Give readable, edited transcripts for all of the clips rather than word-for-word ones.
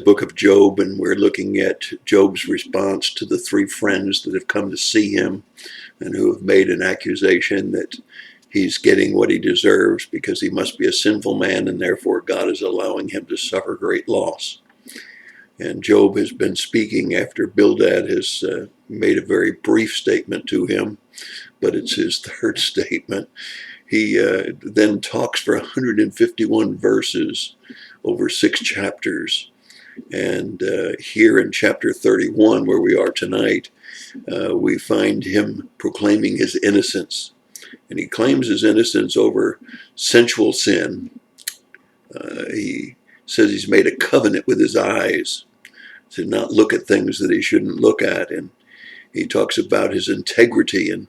book of Job, and we're looking at Job's response to the three friends that have come to see him and who have made an accusation that he's getting what he deserves because he must be a sinful man, and therefore God is allowing him to suffer great loss. And Job has been speaking after Bildad has made a very brief statement to him, but it's his third statement. He then talks for 151 verses over 6 chapters. And here in chapter 31, where we are tonight, we find him proclaiming his innocence. And he claims his innocence over sensual sin. He says he's made a covenant with his eyes to not look at things that he shouldn't look at. And he talks about his integrity and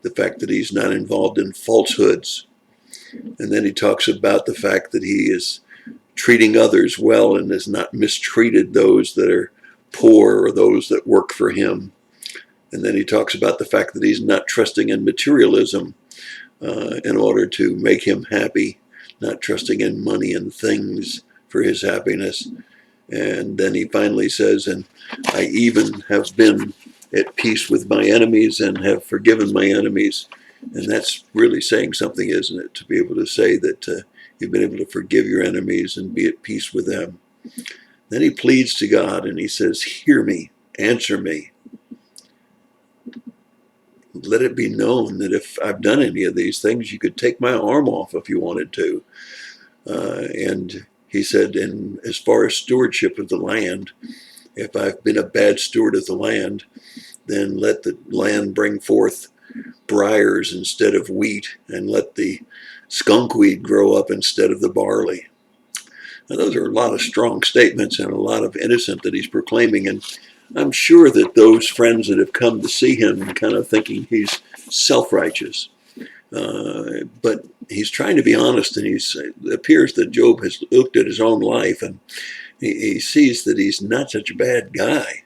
the fact that he's not involved in falsehoods. And then he talks about the fact that he is treating others well and has not mistreated those that are poor or those that work for him. And then he talks about the fact that he's not trusting in materialism in order to make him happy, not trusting in money and things for his happiness. And then he finally says, and I even have been at peace with my enemies and have forgiven my enemies. And that's really saying something, isn't it? To be able to say that you've been able to forgive your enemies and be at peace with them. Then he pleads to God and he says, hear me, answer me. Let it be known that if I've done any of these things, you could take my arm off if you wanted to. And he said, and as far as stewardship of the land, if I've been a bad steward of the land, then let the land bring forth briars instead of wheat, and let the skunkweed grow up instead of the barley. Now, those are a lot of strong statements and a lot of innocence that he's proclaiming. And I'm sure that those friends that have come to see him kind of thinking he's self-righteous. But he's trying to be honest, and it appears that Job has looked at his own life, and he sees that he's not such a bad guy.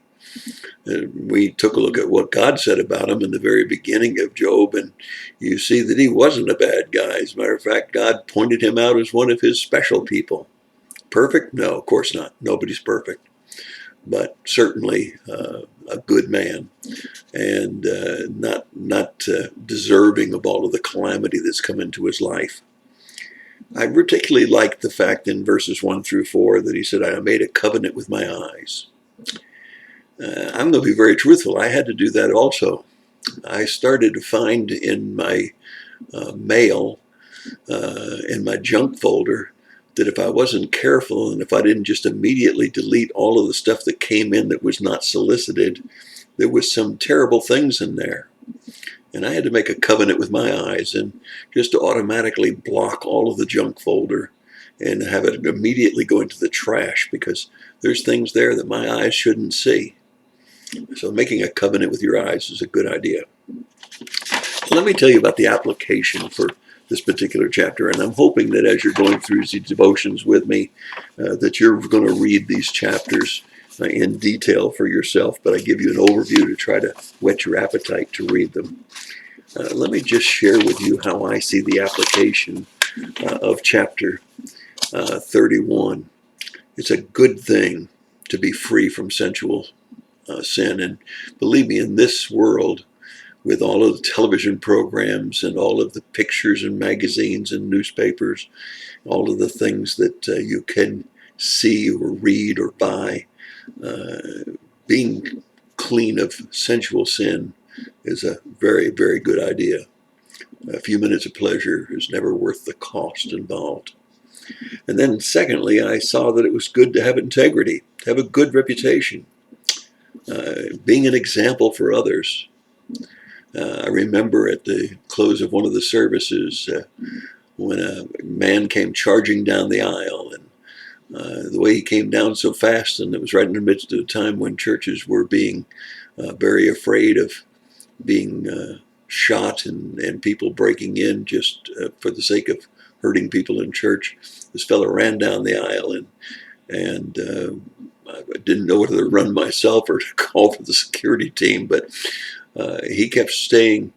We took a look at what God said about him in the very beginning of Job, and you see that he wasn't a bad guy. As a matter of fact, God pointed him out as one of his special people. Perfect? No, of course not. Nobody's perfect. But certainly a good man, and not deserving of all of the calamity that's come into his life. I particularly liked the fact in verses 1 through 4 that he said, I made a covenant with my eyes. I'm going to be very truthful. I had to do that also. I started to find in my mail, in my junk folder, that if I wasn't careful and if I didn't just immediately delete all of the stuff that came in that was not solicited, there was some terrible things in there. And I had to make a covenant with my eyes and just to automatically block all of the junk folder and have it immediately go into the trash, because there's things there that my eyes shouldn't see. So making a covenant with your eyes is a good idea. Let me tell you about the application for this particular chapter, and I'm hoping that as you're going through these devotions with me, that you're going to read these chapters in detail for yourself, but I give you an overview to try to whet your appetite to read them. Let me just share with you how I see the application of chapter 31. It's a good thing to be free from sensual sin, and believe me, in this world, with all of the television programs and all of the pictures and magazines and newspapers, all of the things that you can see or read or buy, being clean of sensual sin is a very, very good idea. A few minutes of pleasure is never worth the cost involved. And then secondly, I saw that it was good to have integrity, to have a good reputation, being an example for others. I remember at the close of one of the services when a man came charging down the aisle, and the way he came down so fast, and it was right in the midst of a time when churches were being very afraid of being shot and people breaking in just for the sake of hurting people in church. This fellow ran down the aisle, and I didn't know whether to run myself or to call for the security team, but he kept saying,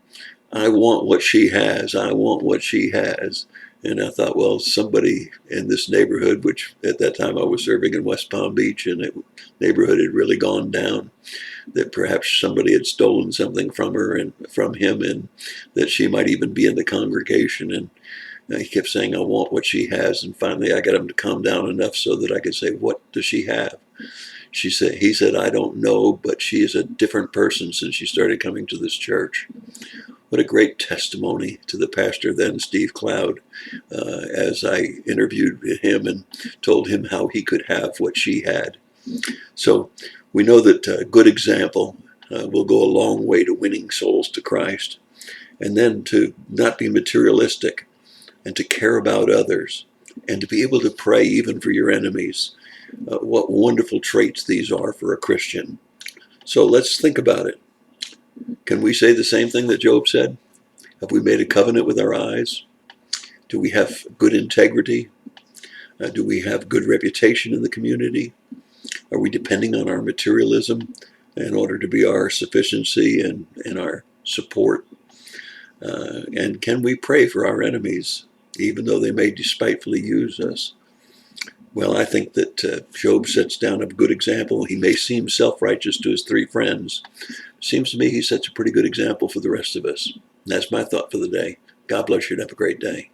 I want what she has, I want what she has. And I thought, well, somebody in this neighborhood, which at that time I was serving in West Palm Beach, and the neighborhood had really gone down, that perhaps somebody had stolen something from her and from him, and that she might even be in the congregation. And he kept saying, I want what she has. And finally I got him to calm down enough so that I could say, what does she have? He said, I don't know, but she is a different person since she started coming to this church. What a great testimony to the pastor then, Steve Cloud, as I interviewed him and told him how he could have what she had. So we know that a good example will go a long way to winning souls to Christ. And then to not be materialistic and to care about others and to be able to pray even for your enemies. What wonderful traits these are for a Christian. So let's think about it. Can we say the same thing that Job said? Have we made a covenant with our eyes? Do we have good integrity? Do we have good reputation in the community? Are we depending on our materialism in order to be our sufficiency and our support? And can we pray for our enemies, even though they may despitefully use us? Well, I think that Job sets down a good example. He may seem self-righteous to his three friends. Seems to me he sets a pretty good example for the rest of us. And that's my thought for the day. God bless you and have a great day.